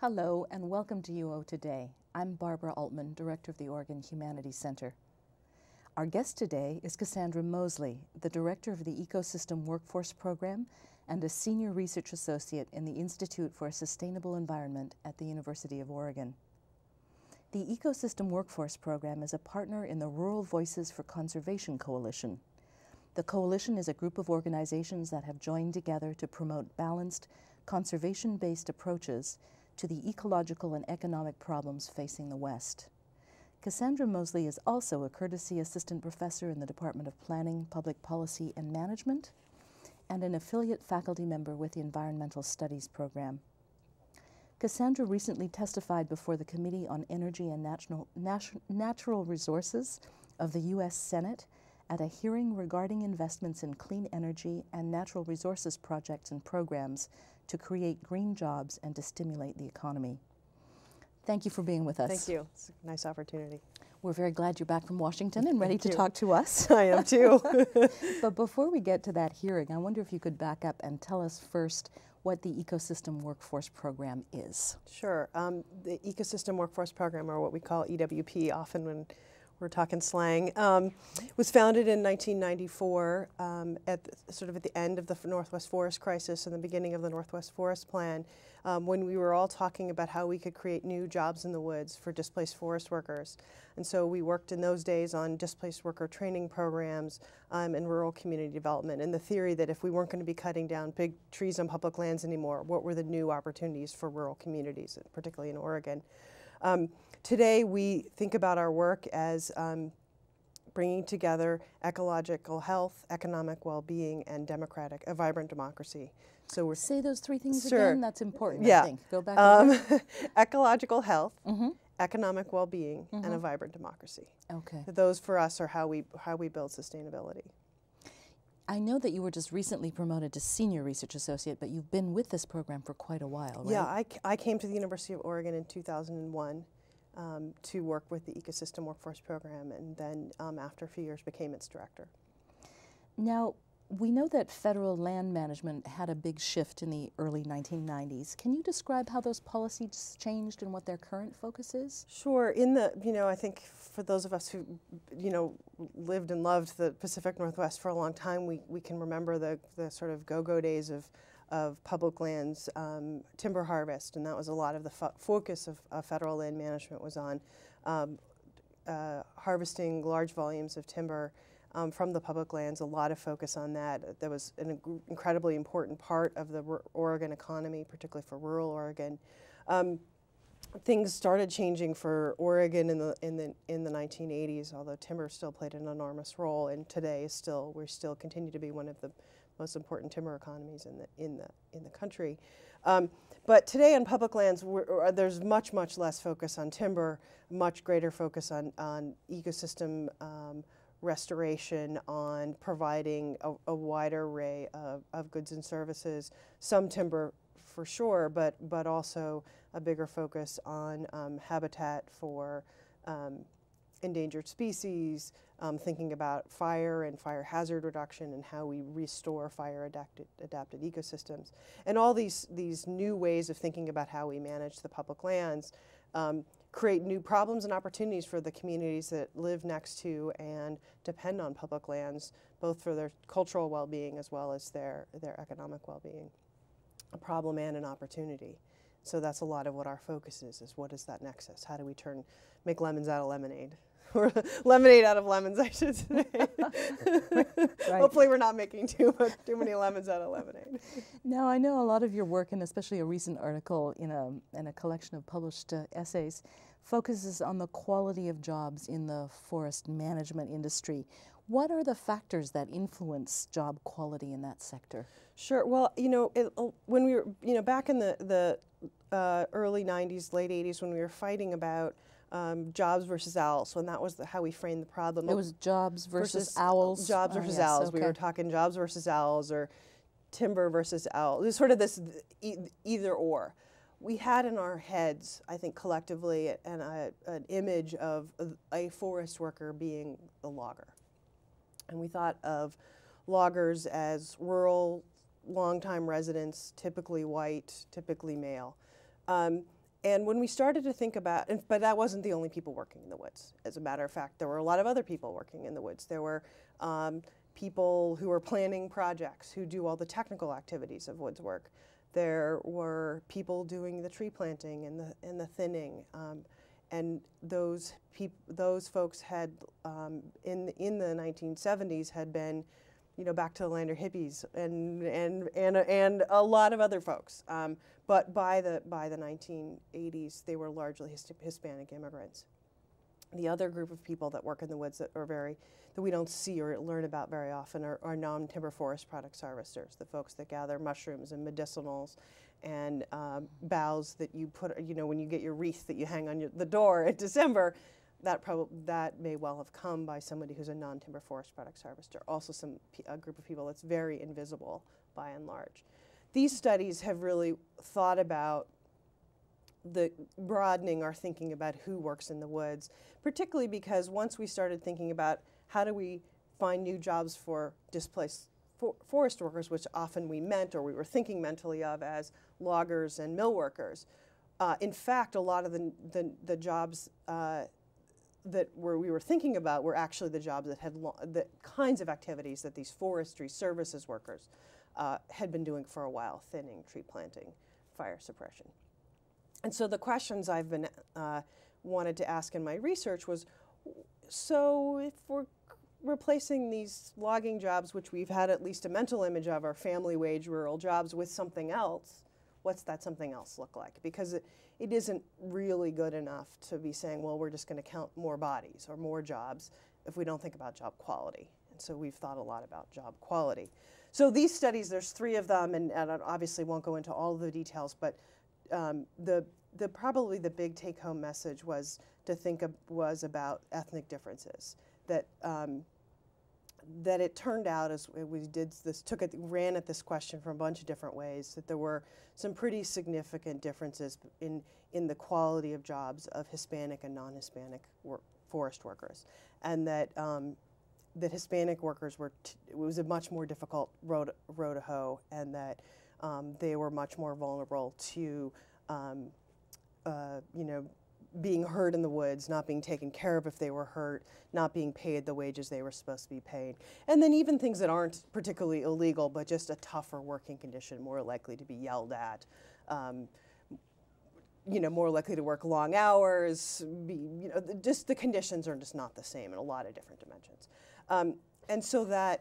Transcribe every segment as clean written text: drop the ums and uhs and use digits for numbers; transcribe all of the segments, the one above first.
Hello and welcome to UO Today. I'm Barbara Altmann, Director of the Oregon Humanities Center. Our guest today is Cassandra Moseley, the Director of the Ecosystem Workforce Program and a Senior Research Associate in the Institute for a Sustainable Environment at the University of Oregon. The Ecosystem Workforce Program is a partner in the Rural Voices for Conservation Coalition. The coalition is a group of organizations that have joined together to promote balanced, conservation-based approaches to the ecological and economic problems facing the West. Cassandra Moseley is also a Courtesy Assistant Professor in the Department of Planning, Public Policy, and Management, and an affiliate faculty member with the Environmental Studies program. Cassandra recently testified before the Committee on Energy and Natural Resources of the U.S. Senate at a hearing regarding investments in clean energy and natural resources projects and programs to create green jobs and to stimulate the economy. Thank you for being with us. Thank you. It's a nice opportunity. We're very glad you're back from Washington and ready to talk to us. I am too. But before we get to that hearing, I wonder if you could back up and tell us first what the Ecosystem Workforce Program is. Sure. The Ecosystem Workforce Program, or what we call EWP often when we're talking slang, was founded in 1994 at the end of the Northwest Forest Crisis and the beginning of the Northwest Forest Plan, when we were all talking about how we could create new jobs in the woods for displaced forest workers. And so we worked in those days on displaced worker training programs and rural community development, and the theory that if we weren't going to be cutting down big trees on public lands anymore, what were the new opportunities for rural communities, particularly in Oregon. Today, we think about our work as bringing together ecological health, economic well-being, and a vibrant democracy. So we're Say those three things Sure. again. That's important, Yeah. I think. Go back. Ecological health, Mm-hmm. economic well-being, and a vibrant democracy. Okay. Those for us are how we build sustainability. I know that you were just recently promoted to Senior Research Associate, but you've been with this program for quite a while, right? Yeah, I came to the University of Oregon in 2001 to work with the Ecosystem Workforce Program, and then after a few years became its director. Now, we know that federal land management had a big shift in the early 1990s. Can you describe how those policies changed and what their current focus is? Sure. I think for those of us who, lived and loved the Pacific Northwest for a long time, we can remember the sort of go-go days of public lands timber harvest, and that was a lot of the focus of federal land management was on harvesting large volumes of timber from the public lands, a lot of focus on that. That was an incredibly important part of the Oregon economy, particularly for rural Oregon. Things started changing for Oregon in the 1980s, although timber still played an enormous role, and today we still continue to be one of the most important timber economies in the country. But today on public lands, there's much less focus on timber, much greater focus on ecosystem restoration, on providing a wider array of goods and services, some timber for sure, but also a bigger focus on habitat for endangered species, thinking about fire and fire hazard reduction and how we restore fire-adapted ecosystems. And all these new ways of thinking about how we manage the public lands create new problems and opportunities for the communities that live next to and depend on public lands, both for their cultural well-being as well as their economic well-being. A problem and an opportunity. So that's a lot of what our focus is what is that nexus? How do we make lemons out of lemonade? Or lemonade out of lemons, I should say. Right. Hopefully we're not making too many lemons out of lemonade. Now, I know a lot of your work, and especially a recent article in a collection of published essays, focuses on the quality of jobs in the forest management industry. What are the factors that influence job quality in that sector? Sure. Well, when we were, back in the early 90s, late 80s, when we were fighting about jobs versus owls, when that was how we framed the problem. It was jobs versus owls? Jobs versus yes, owls. okay. We were talking jobs versus owls or timber versus owls. It was sort of this either or. We had in our heads, I think collectively, an image of a forest worker being a logger. And we thought of loggers as rural, longtime residents, typically white, typically male. And when we started to think about, but that wasn't the only people working in the woods. As a matter of fact, there were a lot of other people working in the woods. There were people who were planning projects, who do all the technical activities of woods work. There were people doing the tree planting and the thinning. And those folks had, in the 1970s, had been, back to the land or hippies and a lot of other folks. But by the 1980s, they were largely Hispanic immigrants. The other group of people that work in the woods that we don't see or learn about very often are non-timber forest products harvesters, the folks that gather mushrooms and medicinals and boughs that you put, when you get your wreath that you hang on the door in December. That may well have come by somebody who's a non-timber forest products harvester. Also a group of people that's very invisible by and large. These studies have really thought about broadening our thinking about who works in the woods, particularly because once we started thinking about how do we find new jobs for displaced forest workers, which often we meant or we were thinking mentally of as loggers and mill workers. In fact, a lot of the jobs that we were thinking about were actually the jobs that had the kinds of activities that these forestry services workers had been doing for a while: thinning, tree planting, fire suppression. And so the questions I've been wanted to ask in my research was, so if we're replacing these logging jobs, which we've had at least a mental image of, our family wage rural jobs, with something else, what's that something else look like? Because it isn't really good enough to be saying, well, we're just going to count more bodies or more jobs if we don't think about job quality. And so we've thought a lot about job quality. So these studies, there's 3 of them, and I obviously won't go into all of the details, but probably the big take-home message was about ethnic differences. That it turned out, as we did this, ran at this question from a bunch of different ways, that there were some pretty significant differences in the quality of jobs of Hispanic and non-Hispanic forest workers, and that Hispanic workers it was a much more difficult row to hoe, and that they were much more vulnerable to being hurt in the woods, not being taken care of if they were hurt, not being paid the wages they were supposed to be paid. And then even things that aren't particularly illegal, but just a tougher working condition, more likely to be yelled at, more likely to work long hours, just the conditions are just not the same in a lot of different dimensions. And so I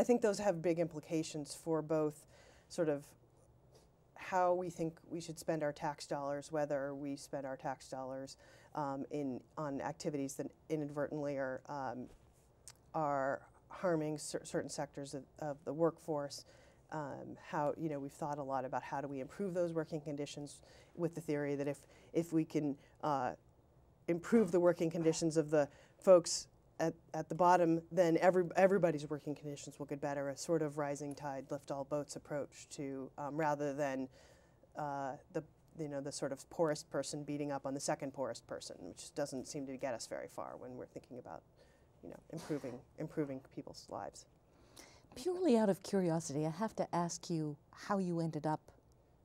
think those have big implications for both sort of how we think we should spend our tax dollars, whether we spend our tax dollars on activities that inadvertently are harming certain sectors of the workforce. How we've thought a lot about how do we improve those working conditions, with the theory that if we can improve the working conditions of the folks at the bottom, then everybody's working conditions will get better. A sort of rising tide, lift all boats approach to, rather than the sort of poorest person beating up on the second poorest person, which doesn't seem to get us very far when we're thinking about, improving people's lives. Purely out of curiosity, I have to ask you how you ended up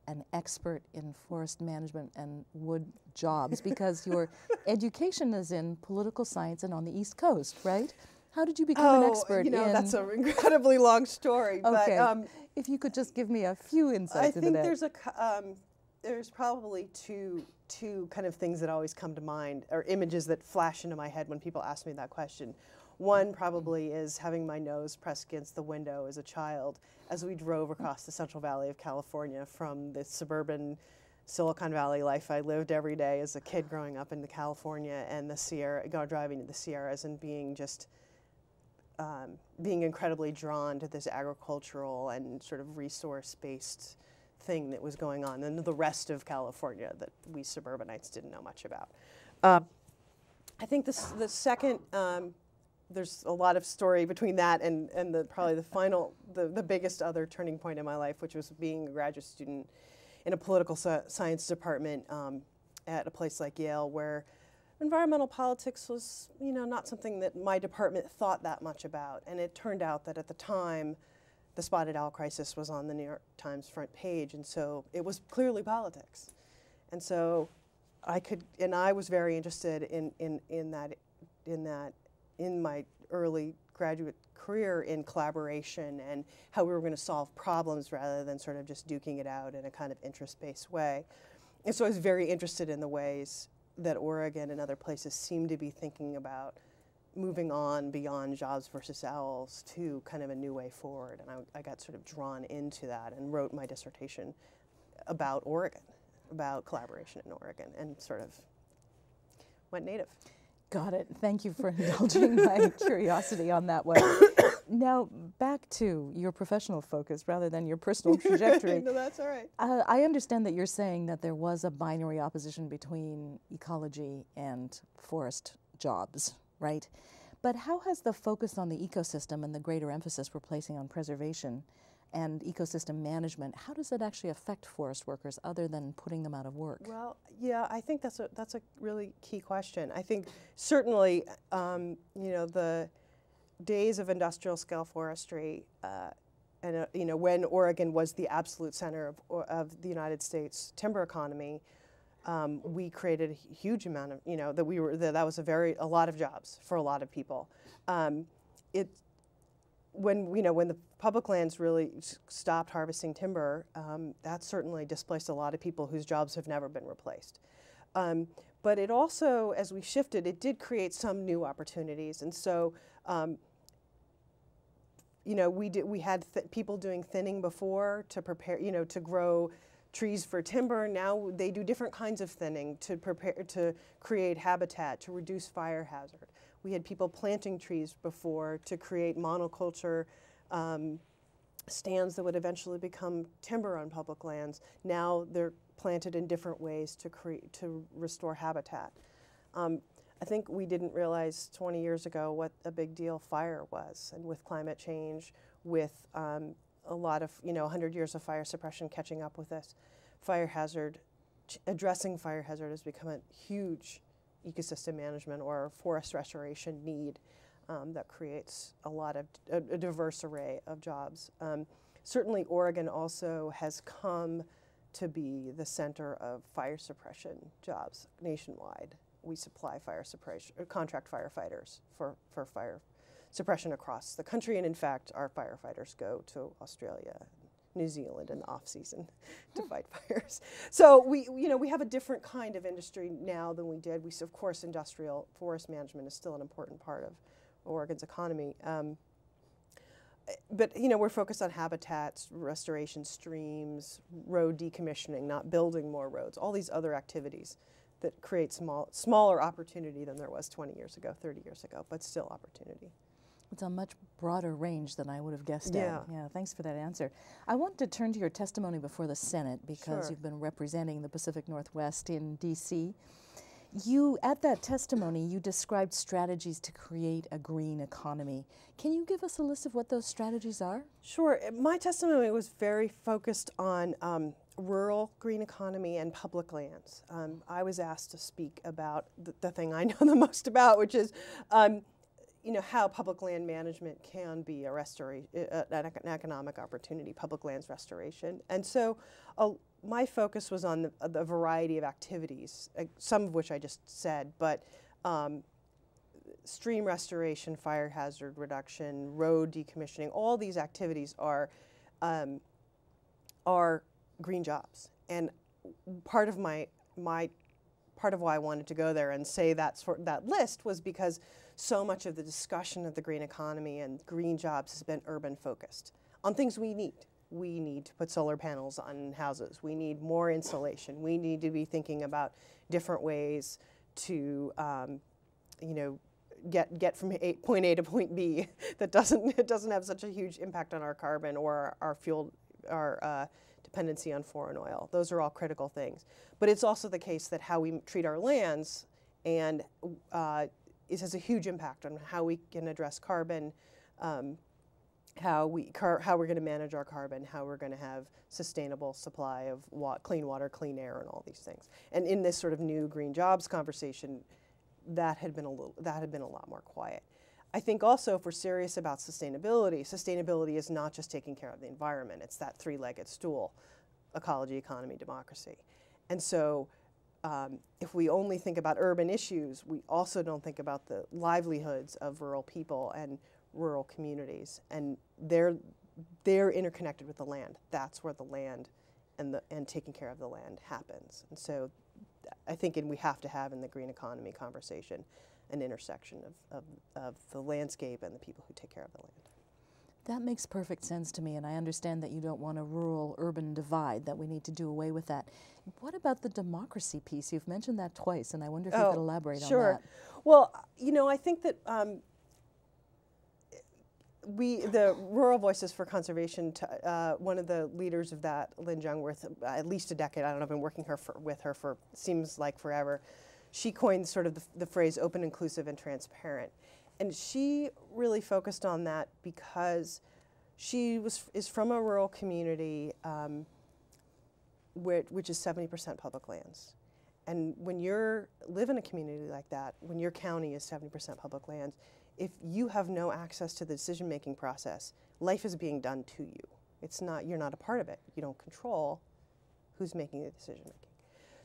an expert in forest management and wood jobs, because your education is in political science and on the East Coast, right? How did you become an expert in... that's an incredibly long story. Okay. But, if you could just give me a few insights into that. I think there's probably two kind of things that always come to mind, or images that flash into my head when people ask me that question. One probably is having my nose pressed against the window as a child as we drove across the Central Valley of California from the suburban Silicon Valley life I lived every day as a kid growing up in California, and the Sierra, driving to the Sierras and being just being incredibly drawn to this agricultural and sort of resource-based thing that was going on in the rest of California that we suburbanites didn't know much about. I think the second, there's a lot of story between that and probably the biggest other turning point in my life, which was being a graduate student in a political science department at a place like Yale, where environmental politics was, not something that my department thought that much about. And it turned out that at the time, the spotted owl crisis was on the New York Times front page, and so it was clearly politics. And so I was very interested in my early graduate career in collaboration and how we were going to solve problems rather than sort of just duking it out in a kind of interest-based way. And so I was very interested in the ways that Oregon and other places seem to be thinking about moving on beyond jobs versus owls to kind of a new way forward. And I got sort of drawn into that and wrote my dissertation about Oregon, about collaboration in Oregon, and sort of went native. Got it. Thank you for indulging my curiosity on that one. Now, back to your professional focus rather than your personal trajectory. No, that's all right. I understand that you're saying that there was a binary opposition between ecology and forest jobs, right? But how has the focus on the ecosystem and the greater emphasis we're placing on preservation and ecosystem management, how does that actually affect forest workers other than putting them out of work? Well, yeah, I think that's a really key question. I think certainly, the days of industrial scale forestry, and when Oregon was the absolute center of the United States timber economy, we created a huge amount of, that was a lot of jobs for a lot of people. When the public lands really stopped harvesting timber, that certainly displaced a lot of people whose jobs have never been replaced. But it also, as we shifted, it did create some new opportunities. And so, we had people doing thinning before to prepare, to grow trees for timber. Now they do different kinds of thinning to create habitat, to reduce fire hazard. We had people planting trees before to create monoculture stands that would eventually become timber on public lands. Now they're planted in different ways to restore habitat. I think we didn't realize 20 years ago what a big deal fire was, and with climate change, with a lot of 100 years of fire suppression catching up with us, addressing fire hazard has become a huge ecosystem management or forest restoration need that creates a diverse array of jobs. Certainly Oregon also has come to be the center of fire suppression jobs nationwide. We supply fire suppression, contract firefighters for fire suppression across the country, and in fact our firefighters go to Australia, New Zealand in the off-season to fight fires. So we have a different kind of industry now than we did. Of course, industrial forest management is still an important part of Oregon's economy. But we're focused on habitats, restoration, streams, road decommissioning, not building more roads, all these other activities that create smaller opportunity than there was 20 years ago, 30 years ago, but still opportunity. It's a much broader range than I would have guessed Yeah. at. Yeah, thanks for that answer. I want to turn to your testimony before the Senate because Sure. you've been representing the Pacific Northwest in D.C. At that testimony, you described strategies to create a green economy. Can you give us a list of what those strategies are? Sure. My testimony was very focused on rural green economy and public lands. I was asked to speak about the thing I know the most about, which is how public land management can be an economic opportunity, public lands restoration. And so my focus was on the variety of activities, some of which I just said, but stream restoration, fire hazard reduction, road decommissioning, all these activities are green jobs. And part of why I wanted to go there and say that list was because so much of the discussion of the green economy and green jobs has been urban focused on things we need. We need to put solar panels on houses. We need more insulation. We need to be thinking about different ways to, get from point A to point B that doesn't have such a huge impact on our carbon or our dependency on foreign oil. Those are all critical things. But it's also the case that how we treat our lands and it has a huge impact on how we can address carbon, how we're going to manage our carbon, how we're going to have sustainable supply of clean water, clean air, and all these things. And in this sort of new green jobs conversation, that had been a lot more quiet. I think also if we're serious about sustainability is not just taking care of the environment. It's that three-legged stool: ecology, economy, democracy. And so if we only think about urban issues, we also don't think about the livelihoods of rural people and rural communities, and they're interconnected with the land. That's where the land and taking care of the land happens. And so I think we have to have in the green economy conversation an intersection of the landscape and the people who take care of the land. That makes perfect sense to me, and I understand that you don't want a rural-urban divide, that we need to do away with that. What about the democracy piece? You've mentioned that twice, and I wonder if you could elaborate on that. Well, you know, I think that the Rural Voices for Conservation, one of the leaders of that, Lynn Jungwirth, at least a decade, I don't know, I've been working with her for seems like forever. She coined sort of the phrase open, inclusive, and transparent. And she really focused on that because she is from a rural community which is 70% public lands. And when you live in a community like that, when your county is 70% public lands, if you have no access to the decision-making process, life is being done to you. It's not, you're not a part of it. You don't control who's making the decision-making.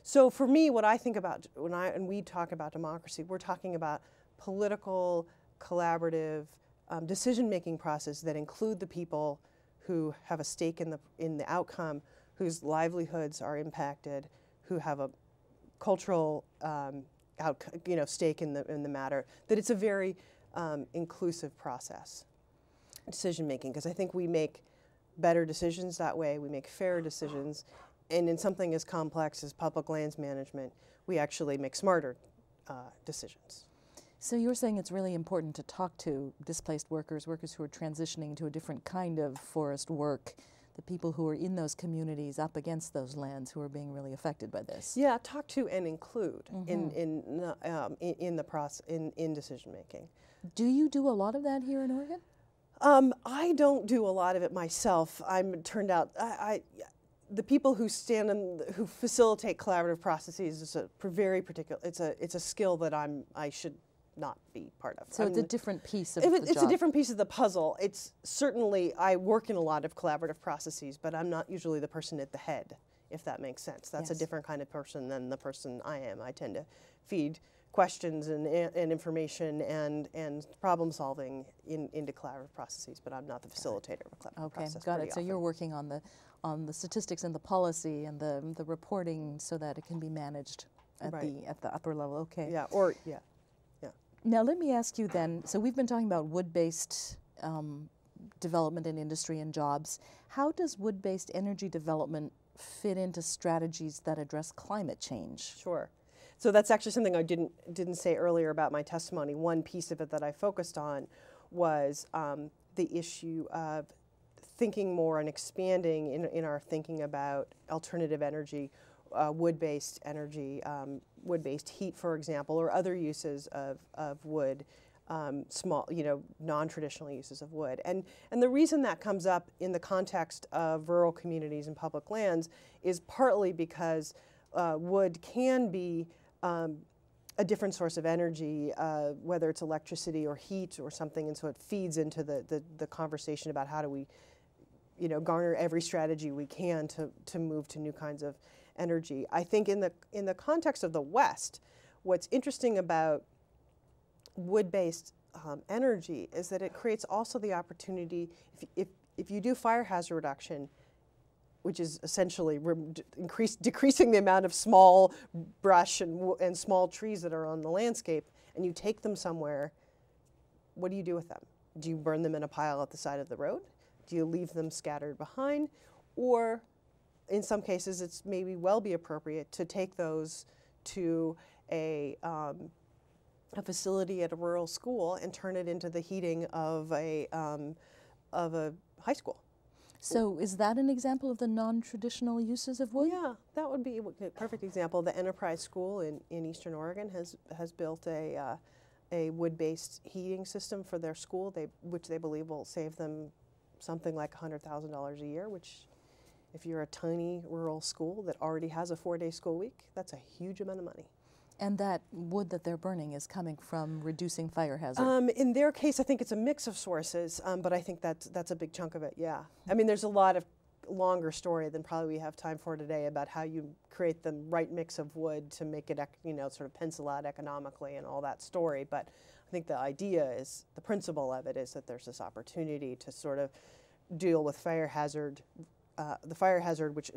So for me, what I think about when we talk about democracy, we're talking about political, collaborative decision-making process that include the people who have a stake in the outcome, whose livelihoods are impacted, who have a cultural stake in the matter. That it's a very inclusive process, decision-making, because I think we make better decisions that way. We make fairer decisions, and in something as complex as public lands management, we actually make smarter decisions. So you're saying it's really important to talk to displaced workers, workers who are transitioning to a different kind of forest work, the people who are in those communities up against those lands who are being really affected by this. Yeah, talk to and include in the process, in decision making. Do you do a lot of that here in Oregon? I don't do a lot of it myself. Turned out the people who who facilitate collaborative processes is a very particular. It's a skill that I should not be part of. So it's a different piece of the job. It's a different piece of the puzzle. It's certainly, I work in a lot of collaborative processes, but I'm not usually the person at the head, if that makes sense. That's a different kind of person than the person I am. I tend to feed questions and information and problem solving into collaborative processes, but I'm not the facilitator of a collaborative process. Okay, got it. So you're working on the statistics and the policy and the reporting so that it can be managed at the upper level. Okay. Yeah. Now let me ask you then, so we've been talking about wood-based development in industry and jobs. How does wood-based energy development fit into strategies that address climate change? Sure. So that's actually something I didn't say earlier about my testimony. One piece of it that I focused on was the issue of thinking more and expanding in our thinking about alternative energy, wood-based energy, wood-based heat, for example, or other uses of wood, small, non-traditional uses of wood. And the reason that comes up in the context of rural communities and public lands is partly because wood can be a different source of energy, whether it's electricity or heat or something, and so it feeds into the conversation about how do we, garner every strategy we can to move to new kinds of energy. I think in the context of the West, what's interesting about wood-based energy is that it creates also the opportunity, if you do fire hazard reduction, which is essentially decreasing the amount of small brush and small trees that are on the landscape, and you take them somewhere, what do you do with them? Do you burn them in a pile at the side of the road? Do you leave them scattered behind? Or in some cases, it's maybe be appropriate to take those to a facility at a rural school and turn it into the heating of a high school. So is that an example of the non-traditional uses of wood? Yeah, that would be a perfect example. The Enterprise School in Eastern Oregon has built a wood-based heating system for their school, which they believe will save them something like $100,000 a year, which if you're a tiny rural school that already has a 4-day school week, that's a huge amount of money. And that wood that they're burning is coming from reducing fire hazard? In their case, I think it's a mix of sources, but I think that's a big chunk of it, yeah. I mean, there's a lot longer story than probably we have time for today about how you create the right mix of wood to make it, sort of pencil out economically and all that story. But I think the idea is, the principle of it is that there's this opportunity to sort of deal with fire hazard, the fire hazard which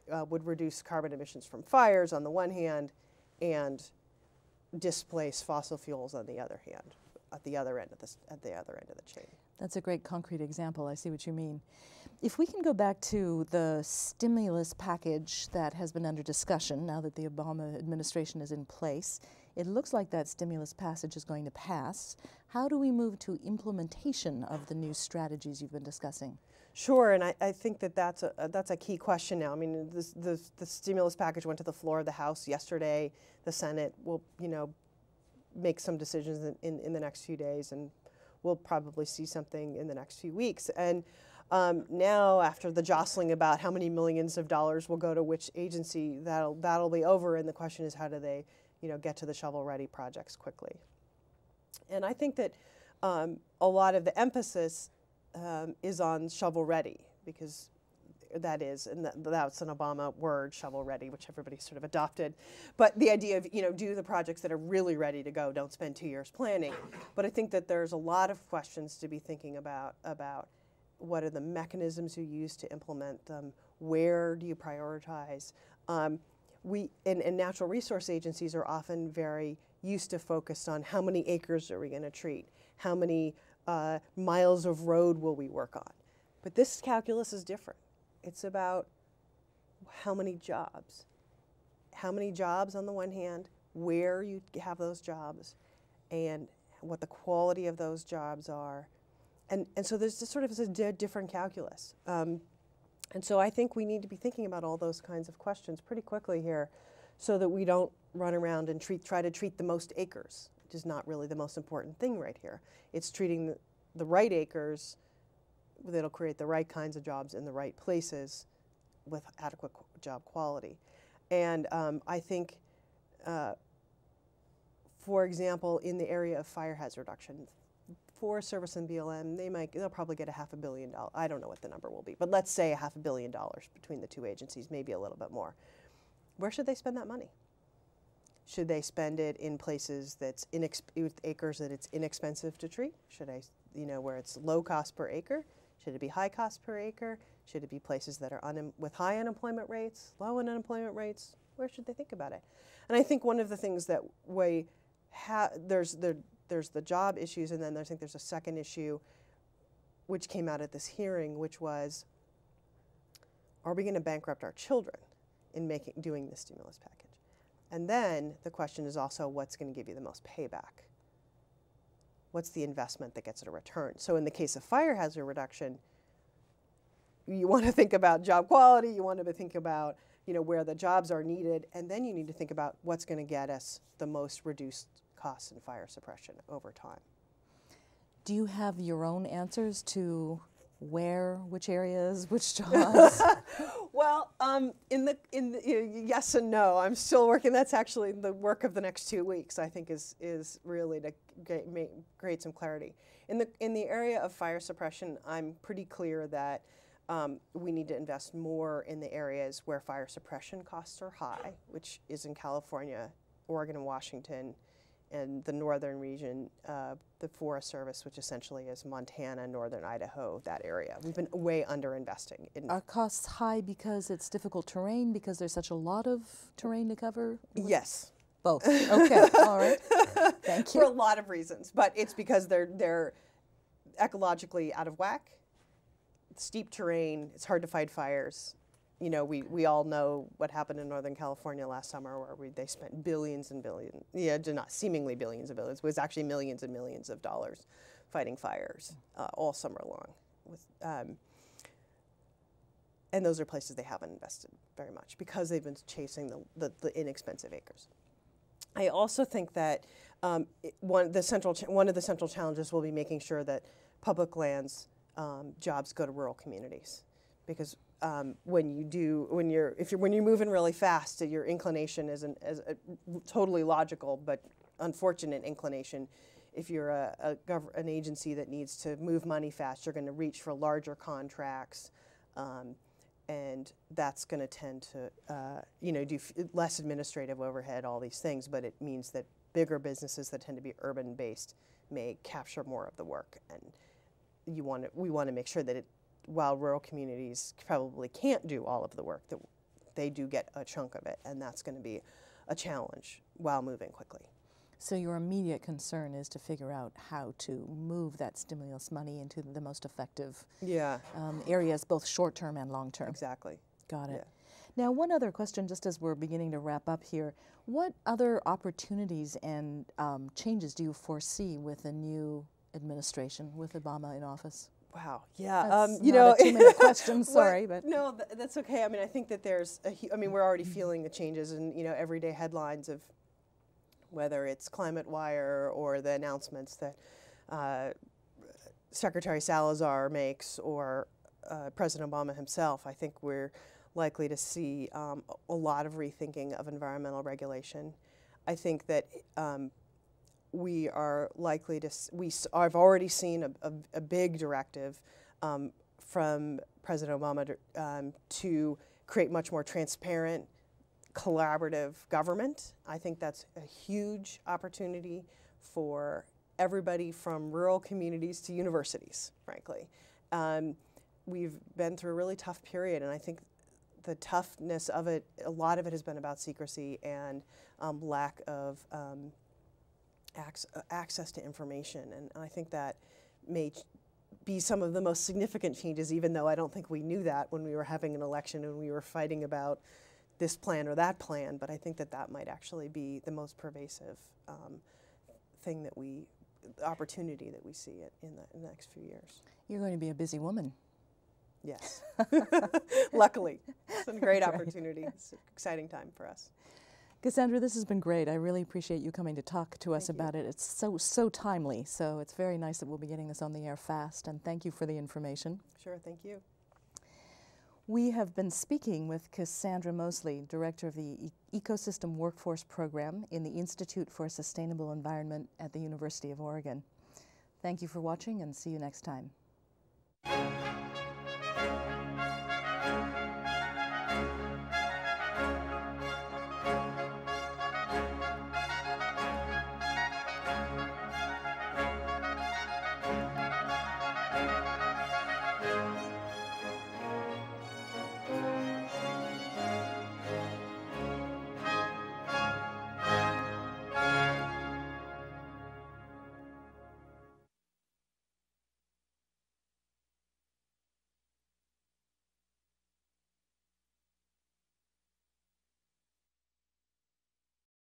would reduce carbon emissions from fires on the one hand and displace fossil fuels on the other hand, at the other end of the chain. That's a great concrete example. I see what you mean. If we can go back to the stimulus package that has been under discussion now that the Obama administration is in place, it looks like that stimulus passage is going to pass. How do we move to implementation of the new strategies you've been discussing? Sure, and I think that's a key question now. I mean, the stimulus package went to the floor of the House yesterday. The Senate will, make some decisions in the next few days, and we'll probably see something in the next few weeks. And now, after the jostling about how many millions of dollars will go to which agency, that'll be over. And the question is, how do they, get to the shovel-ready projects quickly? And I think that a lot of the emphasis is on shovel-ready, because that's an Obama word, shovel-ready, which everybody sort of adopted. But the idea of, do the projects that are really ready to go, don't spend 2 years planning. But I think that there's a lot of questions to be thinking about what are the mechanisms you use to implement them, where do you prioritize. And natural resource agencies are often very used to focus on how many acres are we going to treat, how many miles of road will we work on. But this calculus is different. It's about how many jobs. How many jobs on the one hand, where you have those jobs, and what the quality of those jobs are. And so there's just sort of a different calculus. And so I think we need to be thinking about all those kinds of questions pretty quickly here, so that we don't run around and try to treat the most acres, which is not really the most important thing right here. It's treating the right acres that'll create the right kinds of jobs in the right places with adequate job quality. And I think, for example, in the area of fire hazard reduction, Forest Service and BLM, they'll probably get $500 million. I don't know what the number will be, but let's say $500 million between the two agencies, maybe a little bit more. Where should they spend that money? Should they spend it in places with acres that it's inexpensive to treat? Should where it's low cost per acre? Should it be high cost per acre? Should it be places that are with high unemployment rates, low unemployment rates? Where should they think about it? And I think one of the things that there's the job issues, and then I think there's a second issue which came out at this hearing, which was, are we going to bankrupt our children in doing this stimulus package? And then the question is also, what's going to give you the most payback? What's the investment that gets it a return? So in the case of fire hazard reduction, you want to think about job quality, you want to think about where the jobs are needed, and then you need to think about what's going to get us the most reduced costs in fire suppression over time. Do you have your own answers to where, which areas, which jobs? Well, yes and no. I'm still working. That's actually the work of the next 2 weeks, I think, is really to create some clarity. In the area of fire suppression, I'm pretty clear that we need to invest more in the areas where fire suppression costs are high, which is in California, Oregon, and Washington, and the northern region, the Forest Service, which essentially is Montana, northern Idaho, that area. We've been way underinvesting. Are costs high because it's difficult terrain, because there's such a lot of terrain to cover? Yes. Both. Okay. All right. Thank you. For a lot of reasons, but it's because they're ecologically out of whack, steep terrain, it's hard to fight fires. We all know what happened in Northern California last summer, where they spent billions and billions, not seemingly billions and billions, it was actually millions and millions of dollars fighting fires all summer long. And those are places they haven't invested very much because they've been chasing the inexpensive acres. I also think that one of the central challenges will be making sure that public lands jobs go to rural communities, because when you're moving really fast, your inclination is a totally logical but unfortunate inclination. If you're an agency that needs to move money fast, you're going to reach for larger contracts. and that's going to tend to, do less administrative overhead, all these things, but it means that bigger businesses that tend to be urban-based may capture more of the work, and we want to make sure that while rural communities probably can't do all of the work, that they do get a chunk of it, and that's going to be a challenge while moving quickly. So your immediate concern is to figure out how to move that stimulus money into the most effective areas, both short-term and long-term. Exactly. Got it. Yeah. Now, one other question, just as we're beginning to wrap up here, what other opportunities and changes do you foresee with the new administration, with Obama in office? Wow. Yeah. That's not a 2-minute question. Sorry, but no, that's okay. I mean, I think that there's we're already feeling the changes in everyday headlines of whether it's Climate Wire or the announcements that Secretary Salazar makes or President Obama himself. I think we're likely to see a lot of rethinking of environmental regulation. I think that we are likely to, I've already seen a big directive from President Obama to create much more transparent, collaborative government. I think that's a huge opportunity for everybody from rural communities to universities, frankly. We've been through a really tough period, and I think the toughness of it, a lot of it has been about secrecy and lack of access to information, and I think that may be some of the most significant changes, even though I don't think we knew that when we were having an election and we were fighting about this plan or that plan, but I think that might actually be the most pervasive thing that opportunity that we see in the next few years. You're going to be a busy woman. Yes. Luckily. It's a great opportunity. It's an exciting time for us. Cassandra, this has been great. I really appreciate you coming to talk to us about it. It's so timely, so it's very nice that we'll be getting this on the air fast, and thank you for the information. Sure, thank you. We have been speaking with Cassandra Moseley, Director of the Ecosystem Workforce Program in the Institute for a Sustainable Environment at the University of Oregon. Thank you for watching, and see you next time.